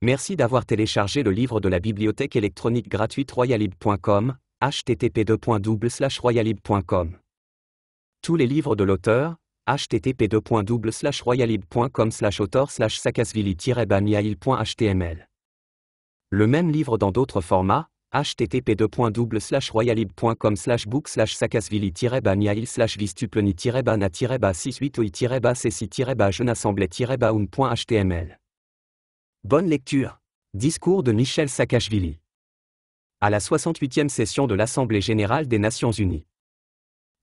Merci d'avoir téléchargé le livre de la bibliothèque électronique gratuite royalib.com, http://royalib.com. Tous les livres de l'auteur, http://royalib.com/auteur/sakasvili-bamiail.html. Le même livre dans d'autres formats, http://royalib.com/book/sakasvili-bania-68oi-ceci-jeune-assemblée-un.html. Bonne lecture. Discours de Michel Saakachvili. À la 68e session de l'Assemblée générale des Nations unies.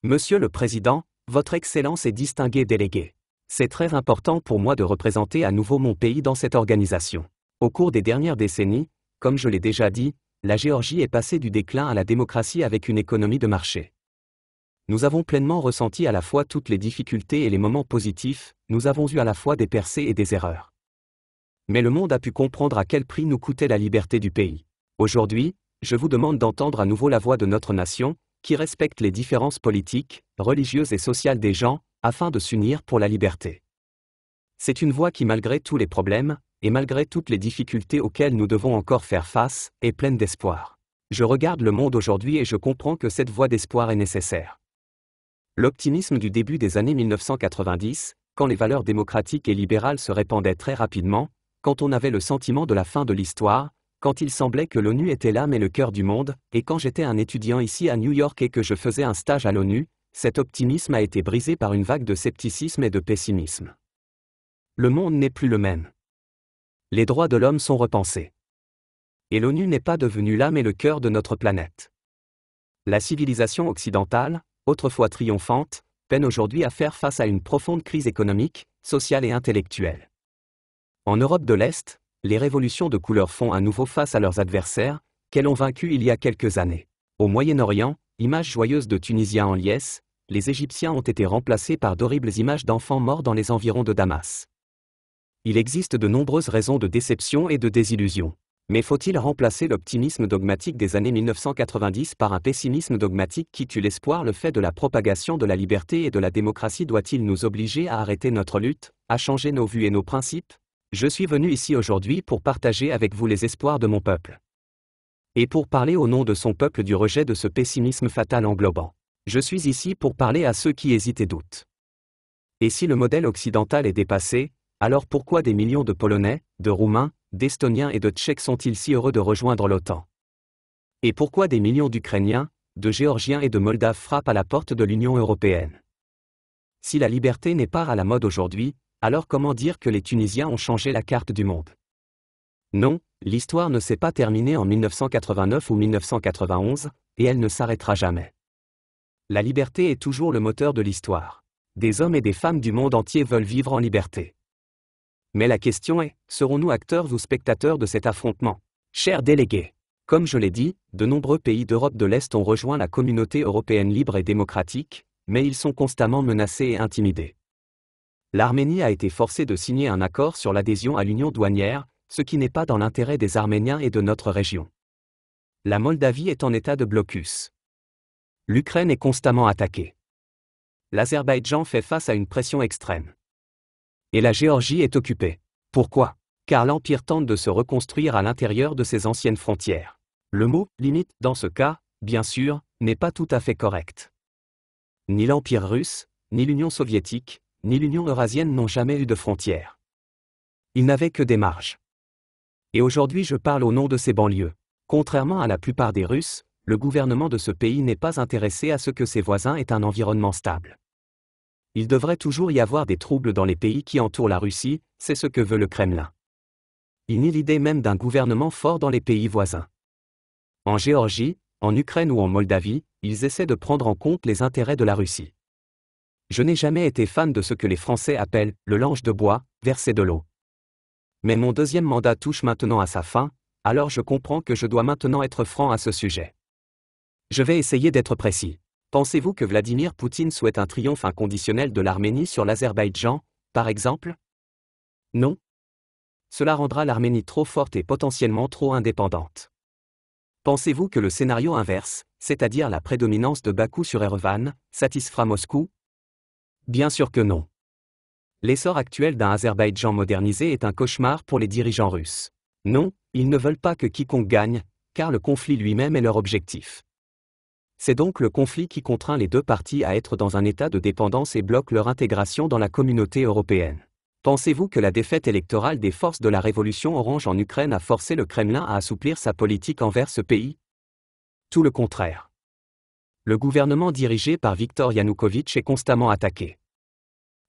Monsieur le Président, Votre Excellence et distingués délégués. C'est très important pour moi de représenter à nouveau mon pays dans cette organisation. Au cours des dernières décennies, comme je l'ai déjà dit, la Géorgie est passée du déclin à la démocratie avec une économie de marché. Nous avons pleinement ressenti à la fois toutes les difficultés et les moments positifs, nous avons eu à la fois des percées et des erreurs. Mais le monde a pu comprendre à quel prix nous coûtait la liberté du pays. Aujourd'hui, je vous demande d'entendre à nouveau la voix de notre nation, qui respecte les différences politiques, religieuses et sociales des gens, afin de s'unir pour la liberté. C'est une voix qui, malgré tous les problèmes, et malgré toutes les difficultés auxquelles nous devons encore faire face, est pleine d'espoir. Je regarde le monde aujourd'hui et je comprends que cette voie d'espoir est nécessaire. L'optimisme du début des années 1990, quand les valeurs démocratiques et libérales se répandaient très rapidement, quand on avait le sentiment de la fin de l'histoire, quand il semblait que l'ONU était l'âme et le cœur du monde, et quand j'étais un étudiant ici à New York et que je faisais un stage à l'ONU, cet optimisme a été brisé par une vague de scepticisme et de pessimisme. Le monde n'est plus le même. Les droits de l'homme sont repensés. Et l'ONU n'est pas devenue l'âme et le cœur de notre planète. La civilisation occidentale, autrefois triomphante, peine aujourd'hui à faire face à une profonde crise économique, sociale et intellectuelle. En Europe de l'Est, les révolutions de couleur font à nouveau face à leurs adversaires, qu'elles ont vaincus il y a quelques années. Au Moyen-Orient, images joyeuses de Tunisiens en liesse, les Égyptiens ont été remplacés par d'horribles images d'enfants morts dans les environs de Damas. Il existe de nombreuses raisons de déception et de désillusion. Mais faut-il remplacer l'optimisme dogmatique des années 1990 par un pessimisme dogmatique qui tue l'espoir? Le fait de la propagation de la liberté et de la démocratie doit-il nous obliger à arrêter notre lutte, à changer nos vues et nos principes? Je suis venu ici aujourd'hui pour partager avec vous les espoirs de mon peuple. Et pour parler au nom de son peuple du rejet de ce pessimisme fatal englobant. Je suis ici pour parler à ceux qui hésitent et doutent. Et si le modèle occidental est dépassé, alors pourquoi des millions de Polonais, de Roumains, d'Estoniens et de Tchèques sont-ils si heureux de rejoindre l'OTAN? Et pourquoi des millions d'Ukrainiens, de Géorgiens et de Moldaves frappent à la porte de l'Union européenne? Si la liberté n'est pas à la mode aujourd'hui, alors comment dire que les Tunisiens ont changé la carte du monde? Non, l'histoire ne s'est pas terminée en 1989 ou 1991, et elle ne s'arrêtera jamais. La liberté est toujours le moteur de l'histoire. Des hommes et des femmes du monde entier veulent vivre en liberté. Mais la question est, serons-nous acteurs ou spectateurs de cet affrontement? Chers délégués, comme je l'ai dit, de nombreux pays d'Europe de l'Est ont rejoint la communauté européenne libre et démocratique, mais ils sont constamment menacés et intimidés. L'Arménie a été forcée de signer un accord sur l'adhésion à l'union douanière, ce qui n'est pas dans l'intérêt des Arméniens et de notre région. La Moldavie est en état de blocus. L'Ukraine est constamment attaquée. L'Azerbaïdjan fait face à une pression extrême. Et la Géorgie est occupée. Pourquoi? Car l'Empire tente de se reconstruire à l'intérieur de ses anciennes frontières. Le mot « limite » dans ce cas, bien sûr, n'est pas tout à fait correct. Ni l'Empire russe, ni l'Union soviétique, ni l'Union eurasienne n'ont jamais eu de frontières. Ils n'avaient que des marges. Et aujourd'hui je parle au nom de ces banlieues. Contrairement à la plupart des Russes, le gouvernement de ce pays n'est pas intéressé à ce que ses voisins aient un environnement stable. Il devrait toujours y avoir des troubles dans les pays qui entourent la Russie, c'est ce que veut le Kremlin. Il nie l'idée même d'un gouvernement fort dans les pays voisins. En Géorgie, en Ukraine ou en Moldavie, ils essaient de prendre en compte les intérêts de la Russie. Je n'ai jamais été fan de ce que les Français appellent « le lange de bois », verser de l'eau. Mais mon deuxième mandat touche maintenant à sa fin, alors je comprends que je dois maintenant être franc à ce sujet. Je vais essayer d'être précis. Pensez-vous que Vladimir Poutine souhaite un triomphe inconditionnel de l'Arménie sur l'Azerbaïdjan, par exemple? Non. Cela rendra l'Arménie trop forte et potentiellement trop indépendante. Pensez-vous que le scénario inverse, c'est-à-dire la prédominance de Bakou sur Erevan, satisfera Moscou? Bien sûr que non. L'essor actuel d'un Azerbaïdjan modernisé est un cauchemar pour les dirigeants russes. Non, ils ne veulent pas que quiconque gagne, car le conflit lui-même est leur objectif. C'est donc le conflit qui contraint les deux parties à être dans un état de dépendance et bloque leur intégration dans la communauté européenne. Pensez-vous que la défaite électorale des forces de la révolution orange en Ukraine a forcé le Kremlin à assouplir sa politique envers ce pays? Tout le contraire. Le gouvernement dirigé par Viktor Yanukovych est constamment attaqué.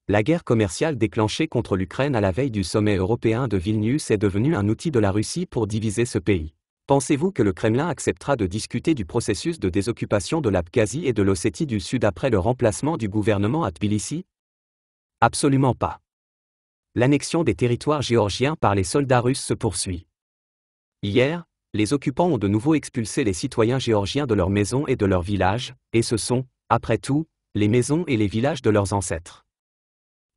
La guerre commerciale déclenchée contre l'Ukraine à la veille du sommet européen de Vilnius est devenue un outil de la Russie pour diviser ce pays. Pensez-vous que le Kremlin acceptera de discuter du processus de désoccupation de l'Abkhazie et de l'Ossétie du Sud après le remplacement du gouvernement à Tbilissi? Absolument pas. L'annexion des territoires géorgiens par les soldats russes se poursuit. Hier, les occupants ont de nouveau expulsé les citoyens géorgiens de leurs maisons et de leurs villages, et ce sont, après tout, les maisons et les villages de leurs ancêtres.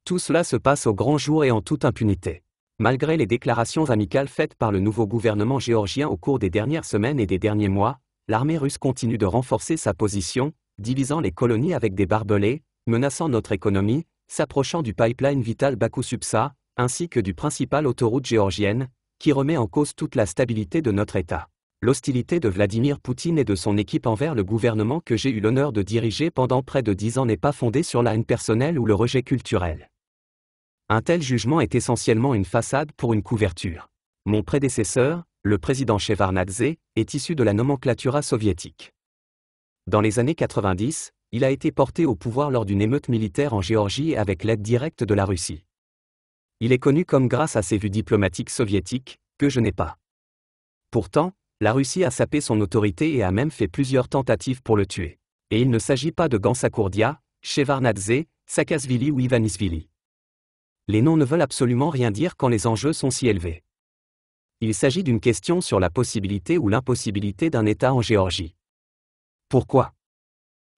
Tout cela se passe au grand jour et en toute impunité. Malgré les déclarations amicales faites par le nouveau gouvernement géorgien au cours des dernières semaines et des derniers mois, l'armée russe continue de renforcer sa position, divisant les colonies avec des barbelés, menaçant notre économie, s'approchant du pipeline vital Bakou-Supsa, ainsi que du principal autoroute géorgienne, qui remet en cause toute la stabilité de notre État. L'hostilité de Vladimir Poutine et de son équipe envers le gouvernement que j'ai eu l'honneur de diriger pendant près de 10 ans n'est pas fondée sur la haine personnelle ou le rejet culturel. Un tel jugement est essentiellement une façade pour une couverture. Mon prédécesseur, le président Shevardnadze, est issu de la nomenclatura soviétique. Dans les années 90, il a été porté au pouvoir lors d'une émeute militaire en Géorgie avec l'aide directe de la Russie. Il est connu comme grâce à ses vues diplomatiques soviétiques, que je n'ai pas. Pourtant, la Russie a sapé son autorité et a même fait plusieurs tentatives pour le tuer. Et il ne s'agit pas de Gansakourdia, Shevardnadze, Saakashvili ou Ivanishvili. Les noms ne veulent absolument rien dire quand les enjeux sont si élevés. Il s'agit d'une question sur la possibilité ou l'impossibilité d'un État en Géorgie. Pourquoi?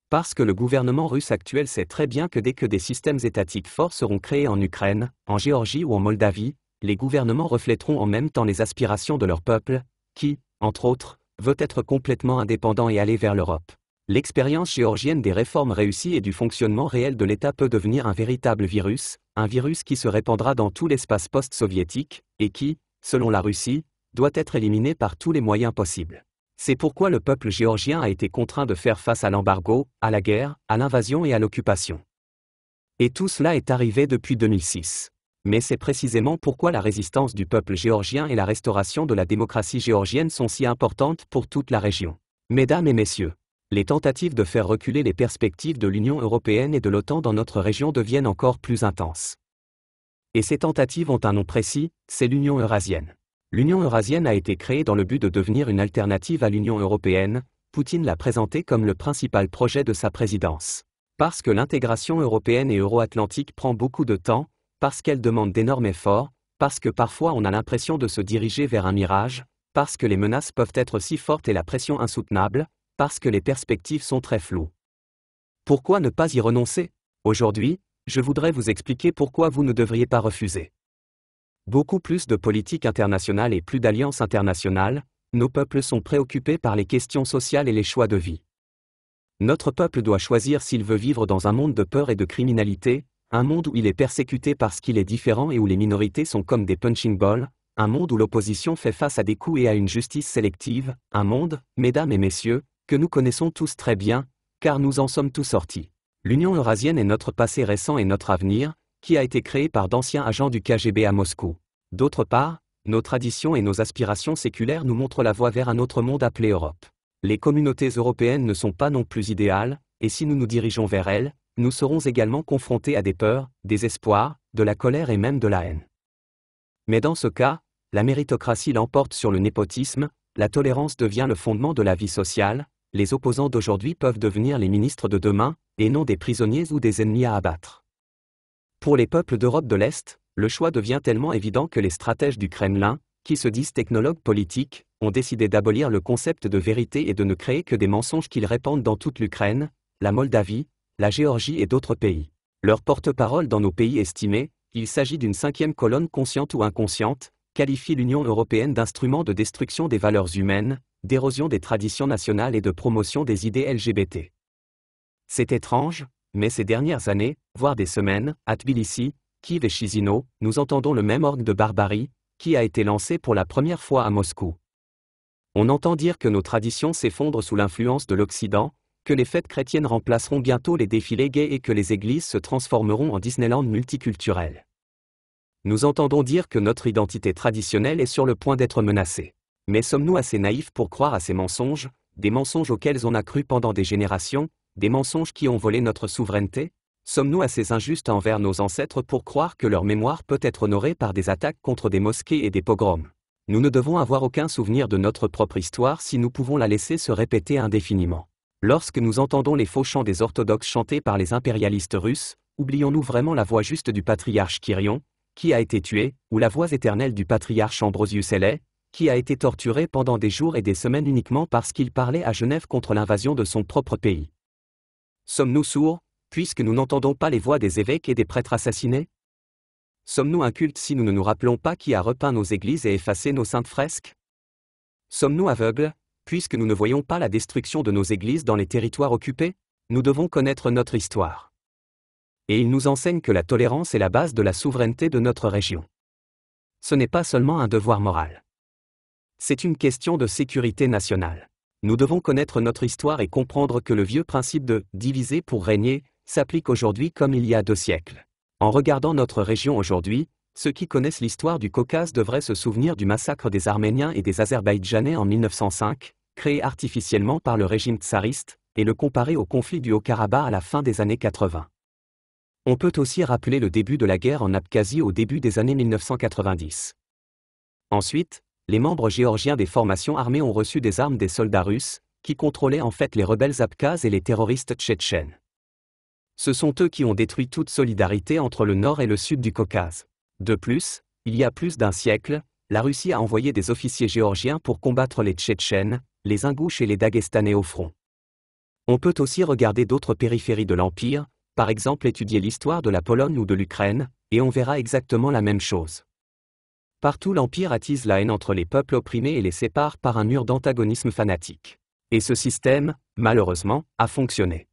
Parce que le gouvernement russe actuel sait très bien que dès que des systèmes étatiques forts seront créés en Ukraine, en Géorgie ou en Moldavie, les gouvernements reflèteront en même temps les aspirations de leur peuple, qui, entre autres, veut être complètement indépendant et aller vers l'Europe. L'expérience géorgienne des réformes réussies et du fonctionnement réel de l'État peut devenir un véritable virus, un virus qui se répandra dans tout l'espace post-soviétique, et qui, selon la Russie, doit être éliminé par tous les moyens possibles. C'est pourquoi le peuple géorgien a été contraint de faire face à l'embargo, à la guerre, à l'invasion et à l'occupation. Et tout cela est arrivé depuis 2006. Mais c'est précisément pourquoi la résistance du peuple géorgien et la restauration de la démocratie géorgienne sont si importantes pour toute la région. Mesdames et messieurs, les tentatives de faire reculer les perspectives de l'Union européenne et de l'OTAN dans notre région deviennent encore plus intenses. Et ces tentatives ont un nom précis, c'est l'Union eurasienne. L'Union eurasienne a été créée dans le but de devenir une alternative à l'Union européenne. Poutine l'a présentée comme le principal projet de sa présidence. Parce que l'intégration européenne et euro-atlantique prend beaucoup de temps, parce qu'elle demande d'énormes efforts, parce que parfois on a l'impression de se diriger vers un mirage, parce que les menaces peuvent être si fortes et la pression insoutenable, parce que les perspectives sont très floues. Pourquoi ne pas y renoncer? Aujourd'hui, je voudrais vous expliquer pourquoi vous ne devriez pas refuser. Beaucoup plus de politique internationale et plus d'alliances internationales, nos peuples sont préoccupés par les questions sociales et les choix de vie. Notre peuple doit choisir s'il veut vivre dans un monde de peur et de criminalité, un monde où il est persécuté parce qu'il est différent et où les minorités sont comme des punching balls, un monde où l'opposition fait face à des coups et à une justice sélective, un monde, mesdames et messieurs, que nous connaissons tous très bien, car nous en sommes tous sortis. L'Union eurasienne est notre passé récent et notre avenir, qui a été créé par d'anciens agents du KGB à Moscou. D'autre part, nos traditions et nos aspirations séculaires nous montrent la voie vers un autre monde appelé Europe. Les communautés européennes ne sont pas non plus idéales, et si nous nous dirigeons vers elles, nous serons également confrontés à des peurs, des espoirs, de la colère et même de la haine. Mais dans ce cas, la méritocratie l'emporte sur le népotisme, la tolérance devient le fondement de la vie sociale, les opposants d'aujourd'hui peuvent devenir les ministres de demain, et non des prisonniers ou des ennemis à abattre. Pour les peuples d'Europe de l'Est, le choix devient tellement évident que les stratèges du Kremlin, qui se disent technologues politiques, ont décidé d'abolir le concept de vérité et de ne créer que des mensonges qu'ils répandent dans toute l'Ukraine, la Moldavie, la Géorgie et d'autres pays. Leur porte-parole dans nos pays estimés, il s'agit d'une cinquième colonne consciente ou inconsciente, qualifie l'Union européenne d'instrument de destruction des valeurs humaines, d'érosion des traditions nationales et de promotion des idées LGBT. C'est étrange, mais ces dernières années, voire des semaines, à Tbilissi, Kiev et Chisinau, nous entendons le même orgue de barbarie, qui a été lancé pour la première fois à Moscou. On entend dire que nos traditions s'effondrent sous l'influence de l'Occident, que les fêtes chrétiennes remplaceront bientôt les défilés gays et que les églises se transformeront en Disneyland multiculturel. Nous entendons dire que notre identité traditionnelle est sur le point d'être menacée. Mais sommes-nous assez naïfs pour croire à ces mensonges, des mensonges auxquels on a cru pendant des générations, des mensonges qui ont volé notre souveraineté? Sommes-nous assez injustes envers nos ancêtres pour croire que leur mémoire peut être honorée par des attaques contre des mosquées et des pogroms? Nous ne devons avoir aucun souvenir de notre propre histoire si nous pouvons la laisser se répéter indéfiniment. Lorsque nous entendons les faux chants des orthodoxes chantés par les impérialistes russes, oublions-nous vraiment la voix juste du patriarche Kyrion, qui a été tué, ou la voix éternelle du patriarche Ambrosius Aillet, qui a été torturé pendant des jours et des semaines uniquement parce qu'il parlait à Genève contre l'invasion de son propre pays? Sommes-nous sourds, puisque nous n'entendons pas les voix des évêques et des prêtres assassinés? Sommes-nous incultes si nous ne nous rappelons pas qui a repeint nos églises et effacé nos saintes fresques? Sommes-nous aveugles, puisque nous ne voyons pas la destruction de nos églises dans les territoires occupés? Nous devons connaître notre histoire. Et il nous enseigne que la tolérance est la base de la souveraineté de notre région. Ce n'est pas seulement un devoir moral. C'est une question de sécurité nationale. Nous devons connaître notre histoire et comprendre que le vieux principe de « diviser pour régner » s'applique aujourd'hui comme il y a 2 siècles. En regardant notre région aujourd'hui, ceux qui connaissent l'histoire du Caucase devraient se souvenir du massacre des Arméniens et des Azerbaïdjanais en 1905, créé artificiellement par le régime tsariste, et le comparer au conflit du Haut-Karabakh à la fin des années 80. On peut aussi rappeler le début de la guerre en Abkhazie au début des années 1990. Ensuite, les membres géorgiens des formations armées ont reçu des armes des soldats russes, qui contrôlaient en fait les rebelles abkhazes et les terroristes tchétchènes. Ce sont eux qui ont détruit toute solidarité entre le nord et le sud du Caucase. De plus, il y a plus d'un siècle, la Russie a envoyé des officiers géorgiens pour combattre les Tchétchènes, les Ingouches et les Daguestanais au front. On peut aussi regarder d'autres périphéries de l'Empire, par exemple étudier l'histoire de la Pologne ou de l'Ukraine, et on verra exactement la même chose. Partout l'Empire attise la haine entre les peuples opprimés et les sépare par un mur d'antagonisme fanatique. Et ce système, malheureusement, a fonctionné.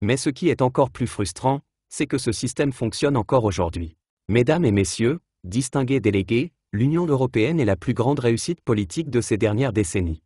Mais ce qui est encore plus frustrant, c'est que ce système fonctionne encore aujourd'hui. Mesdames et messieurs, distingués délégués, l'Union européenne est la plus grande réussite politique de ces dernières décennies.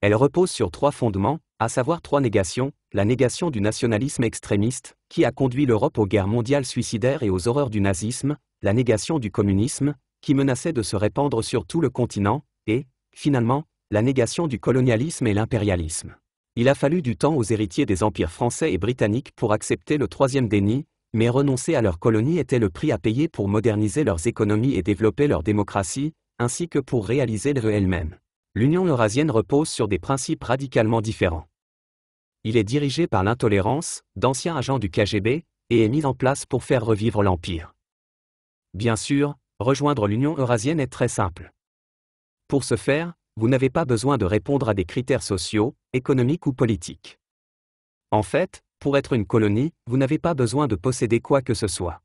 Elle repose sur 3 fondements, à savoir 3 négations: la négation du nationalisme extrémiste, qui a conduit l'Europe aux guerres mondiales suicidaires et aux horreurs du nazisme, la négation du communisme, qui menaçait de se répandre sur tout le continent, et, finalement, la négation du colonialisme et l'impérialisme. Il a fallu du temps aux héritiers des empires français et britanniques pour accepter le 3e déni, mais renoncer à leurs colonies était le prix à payer pour moderniser leurs économies et développer leur démocratie, ainsi que pour réaliser l'UE elle-même. L'Union eurasienne repose sur des principes radicalement différents. Il est dirigé par l'intolérance, d'anciens agents du KGB, et est mis en place pour faire revivre l'Empire. Bien sûr, rejoindre l'Union eurasienne est très simple. Pour ce faire, vous n'avez pas besoin de répondre à des critères sociaux, économiques ou politiques. En fait, pour être une colonie, vous n'avez pas besoin de posséder quoi que ce soit.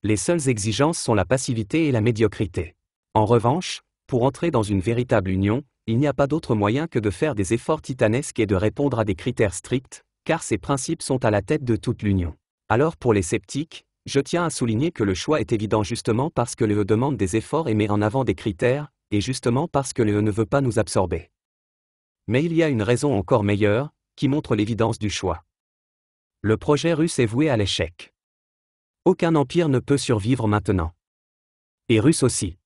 Les seules exigences sont la passivité et la médiocrité. En revanche, pour entrer dans une véritable union, il n'y a pas d'autre moyen que de faire des efforts titanesques et de répondre à des critères stricts, car ces principes sont à la tête de toute l'Union. Alors pour les sceptiques, je tiens à souligner que le choix est évident justement parce que l'UE demande des efforts et met en avant des critères, et justement parce que l'UE ne veut pas nous absorber. Mais il y a une raison encore meilleure, qui montre l'évidence du choix. Le projet russe est voué à l'échec. Aucun empire ne peut survivre maintenant. Et russe aussi.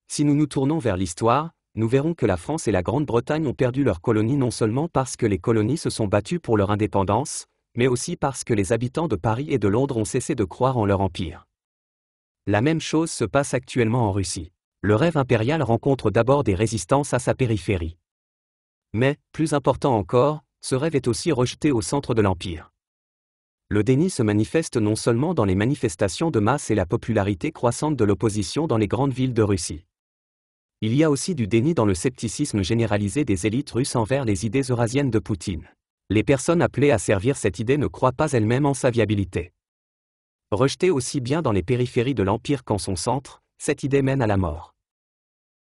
Si nous nous tournons vers l'histoire, nous verrons que la France et la Grande-Bretagne ont perdu leurs colonies non seulement parce que les colonies se sont battues pour leur indépendance, mais aussi parce que les habitants de Paris et de Londres ont cessé de croire en leur empire. La même chose se passe actuellement en Russie. Le rêve impérial rencontre d'abord des résistances à sa périphérie. Mais, plus important encore, ce rêve est aussi rejeté au centre de l'empire. Le déni se manifeste non seulement dans les manifestations de masse et la popularité croissante de l'opposition dans les grandes villes de Russie. Il y a aussi du déni dans le scepticisme généralisé des élites russes envers les idées eurasiennes de Poutine. Les personnes appelées à servir cette idée ne croient pas elles-mêmes en sa viabilité. Rejetée aussi bien dans les périphéries de l'empire qu'en son centre, cette idée mène à la mort.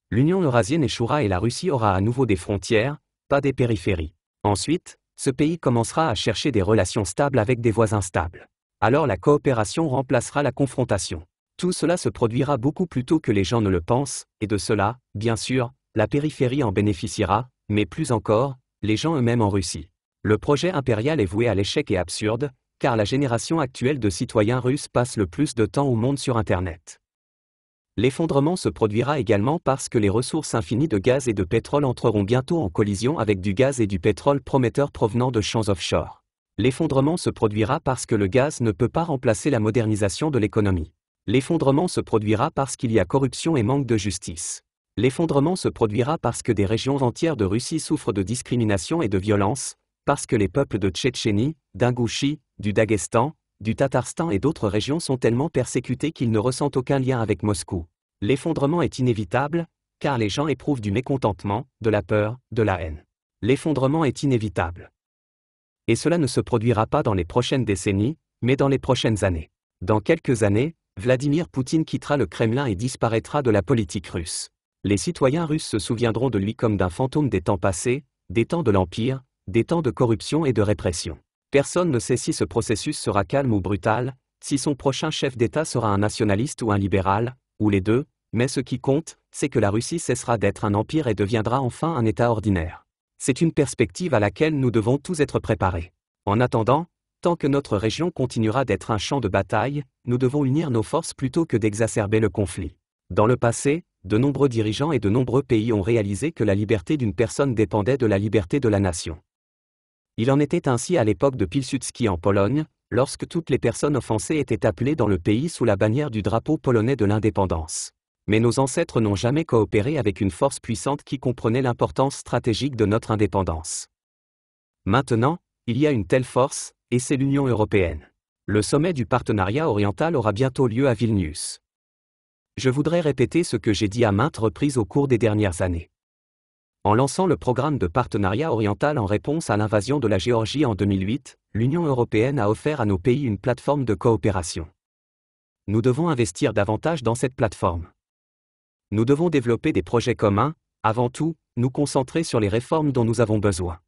L'Union eurasienne échouera et la Russie aura à nouveau des frontières, pas des périphéries. Ensuite, ce pays commencera à chercher des relations stables avec des voisins stables. Alors la coopération remplacera la confrontation. Tout cela se produira beaucoup plus tôt que les gens ne le pensent, et de cela, bien sûr, la périphérie en bénéficiera, mais plus encore, les gens eux-mêmes en Russie. Le projet impérial est voué à l'échec et absurde, car la génération actuelle de citoyens russes passe le plus de temps au monde sur Internet. L'effondrement se produira également parce que les ressources infinies de gaz et de pétrole entreront bientôt en collision avec du gaz et du pétrole prometteurs provenant de champs offshore. L'effondrement se produira parce que le gaz ne peut pas remplacer la modernisation de l'économie. L'effondrement se produira parce qu'il y a corruption et manque de justice. L'effondrement se produira parce que des régions entières de Russie souffrent de discrimination et de violence, parce que les peuples de Tchétchénie, d'Ingouchie, du Daghestan, du Tatarstan et d'autres régions sont tellement persécutés qu'ils ne ressentent aucun lien avec Moscou. L'effondrement est inévitable, car les gens éprouvent du mécontentement, de la peur, de la haine. L'effondrement est inévitable. Et cela ne se produira pas dans les prochaines décennies, mais dans les prochaines années. Dans quelques années, Vladimir Poutine quittera le Kremlin et disparaîtra de la politique russe. Les citoyens russes se souviendront de lui comme d'un fantôme des temps passés, des temps de l'Empire, des temps de corruption et de répression. Personne ne sait si ce processus sera calme ou brutal, si son prochain chef d'État sera un nationaliste ou un libéral, ou les deux, mais ce qui compte, c'est que la Russie cessera d'être un empire et deviendra enfin un État ordinaire. C'est une perspective à laquelle nous devons tous être préparés. En attendant, tant que notre région continuera d'être un champ de bataille, nous devons unir nos forces plutôt que d'exacerber le conflit. Dans le passé, de nombreux dirigeants et de nombreux pays ont réalisé que la liberté d'une personne dépendait de la liberté de la nation. Il en était ainsi à l'époque de Pilsudski en Pologne, lorsque toutes les personnes offensées étaient appelées dans le pays sous la bannière du drapeau polonais de l'indépendance. Mais nos ancêtres n'ont jamais coopéré avec une force puissante qui comprenait l'importance stratégique de notre indépendance. Maintenant, il y a une telle force, et c'est l'Union européenne. Le sommet du partenariat oriental aura bientôt lieu à Vilnius. Je voudrais répéter ce que j'ai dit à maintes reprises au cours des dernières années. En lançant le programme de partenariat oriental en réponse à l'invasion de la Géorgie en 2008, l'Union européenne a offert à nos pays une plateforme de coopération. Nous devons investir davantage dans cette plateforme. Nous devons développer des projets communs, avant tout, nous concentrer sur les réformes dont nous avons besoin.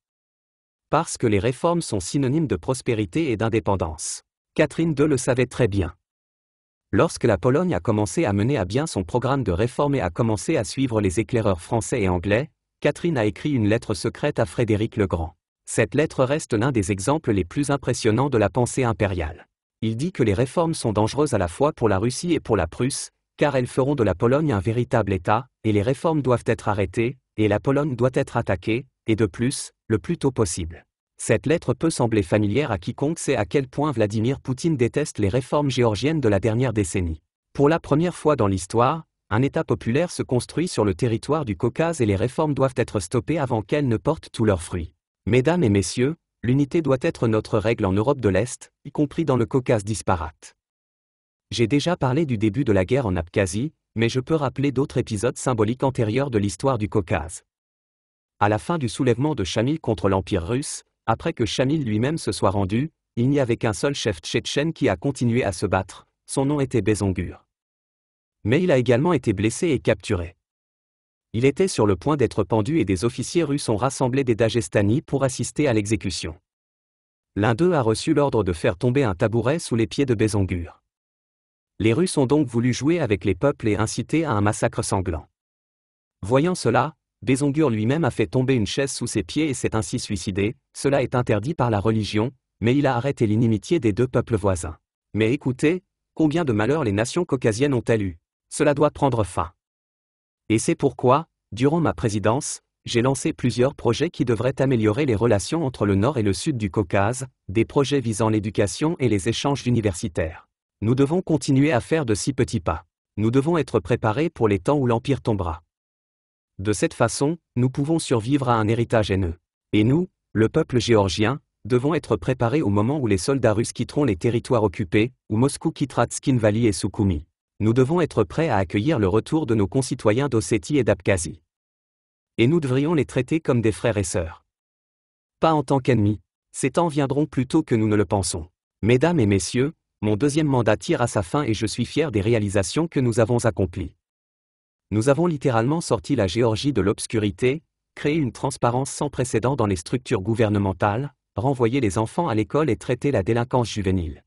Parce que les réformes sont synonymes de prospérité et d'indépendance. Catherine II le savait très bien. Lorsque la Pologne a commencé à mener à bien son programme de réforme et a commencé à suivre les éclaireurs français et anglais, Catherine a écrit une lettre secrète à Frédéric le Grand. Cette lettre reste l'un des exemples les plus impressionnants de la pensée impériale. Il dit que les réformes sont dangereuses à la fois pour la Russie et pour la Prusse, car elles feront de la Pologne un véritable État, et les réformes doivent être arrêtées, et la Pologne doit être attaquée, et de plus, le plus tôt possible. Cette lettre peut sembler familière à quiconque sait à quel point Vladimir Poutine déteste les réformes géorgiennes de la dernière décennie. Pour la première fois dans l'histoire, un État populaire se construit sur le territoire du Caucase et les réformes doivent être stoppées avant qu'elles ne portent tous leurs fruits. Mesdames et messieurs, l'unité doit être notre règle en Europe de l'Est, y compris dans le Caucase disparate. J'ai déjà parlé du début de la guerre en Abkhazie, mais je peux rappeler d'autres épisodes symboliques antérieurs de l'histoire du Caucase. À la fin du soulèvement de Chamil contre l'Empire russe, après que Chamil lui-même se soit rendu, il n'y avait qu'un seul chef tchétchène qui a continué à se battre, son nom était Bézongur. Mais il a également été blessé et capturé. Il était sur le point d'être pendu et des officiers russes ont rassemblé des Daghestani pour assister à l'exécution. L'un d'eux a reçu l'ordre de faire tomber un tabouret sous les pieds de Bézongur. Les Russes ont donc voulu jouer avec les peuples et inciter à un massacre sanglant. Voyant cela, Bézongur lui-même a fait tomber une chaise sous ses pieds et s'est ainsi suicidé. Cela est interdit par la religion, mais il a arrêté l'inimitié des deux peuples voisins. Mais écoutez, combien de malheurs les nations caucasiennes ont-elles eu? Cela doit prendre fin. Et c'est pourquoi, durant ma présidence, j'ai lancé plusieurs projets qui devraient améliorer les relations entre le nord et le sud du Caucase, des projets visant l'éducation et les échanges universitaires. Nous devons continuer à faire de si petits pas. Nous devons être préparés pour les temps où l'Empire tombera. De cette façon, nous pouvons survivre à un héritage haineux. Et nous, le peuple géorgien, devons être préparés au moment où les soldats russes quitteront les territoires occupés, où Moscou quittera Tskhinvali et Soukoumi. Nous devons être prêts à accueillir le retour de nos concitoyens d'Ossétie et d'Abkhazie. Et nous devrions les traiter comme des frères et sœurs. Pas en tant qu'ennemis. Ces temps viendront plus tôt que nous ne le pensons. Mesdames et messieurs, mon deuxième mandat tire à sa fin et je suis fier des réalisations que nous avons accomplies. Nous avons littéralement sorti la Géorgie de l'obscurité, créé une transparence sans précédent dans les structures gouvernementales, renvoyé les enfants à l'école et traité la délinquance juvénile.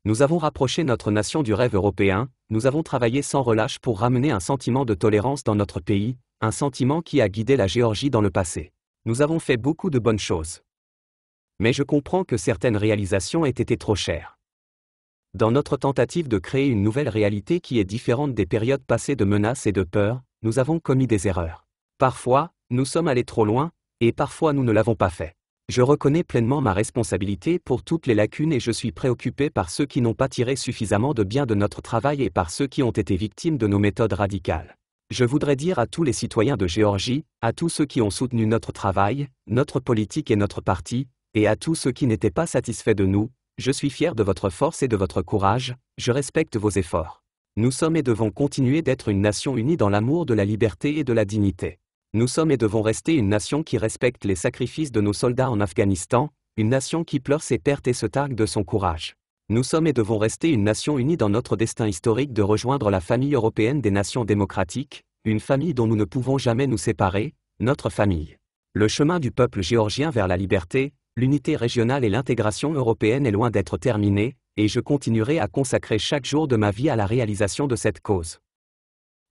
Nous avons rapproché notre nation du rêve européen, nous avons travaillé sans relâche pour ramener un sentiment de tolérance dans notre pays, un sentiment qui a guidé la Géorgie dans le passé. Nous avons fait beaucoup de bonnes choses. Mais je comprends que certaines réalisations aient été trop chères. Dans notre tentative de créer une nouvelle réalité qui est différente des périodes passées de menaces et de peur, nous avons commis des erreurs. Parfois, nous sommes allés trop loin, et parfois nous ne l'avons pas fait. Je reconnais pleinement ma responsabilité pour toutes les lacunes et je suis préoccupé par ceux qui n'ont pas tiré suffisamment de bien de notre travail et par ceux qui ont été victimes de nos méthodes radicales. Je voudrais dire à tous les citoyens de Géorgie, à tous ceux qui ont soutenu notre travail, notre politique et notre parti, et à tous ceux qui n'étaient pas satisfaits de nous, je suis fier de votre force et de votre courage, je respecte vos efforts. Nous sommes et devons continuer d'être une nation unie dans l'amour de la liberté et de la dignité. Nous sommes et devons rester une nation qui respecte les sacrifices de nos soldats en Afghanistan, une nation qui pleure ses pertes et se targue de son courage. Nous sommes et devons rester une nation unie dans notre destin historique de rejoindre la famille européenne des nations démocratiques, une famille dont nous ne pouvons jamais nous séparer, notre famille. Le chemin du peuple géorgien vers la liberté, l'unité régionale et l'intégration européenne est loin d'être terminé, et je continuerai à consacrer chaque jour de ma vie à la réalisation de cette cause.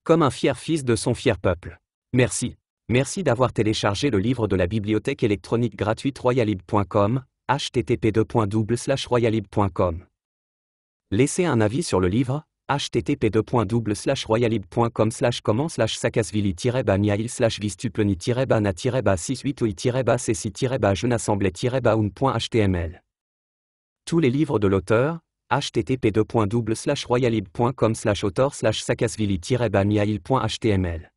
Comme un fier fils de son fier peuple. Merci. Merci d'avoir téléchargé le livre de la bibliothèque électronique gratuite royalib.com, http://royalib.com. Laissez un avis sur le livre, http://royalib.com/comment/sakasvili-baniail/vistupleni-na-ceci-jeunassemblée-un.html. Tous les livres de l'auteur, http://royalib.com/auteur/sakasvili-baniail.html.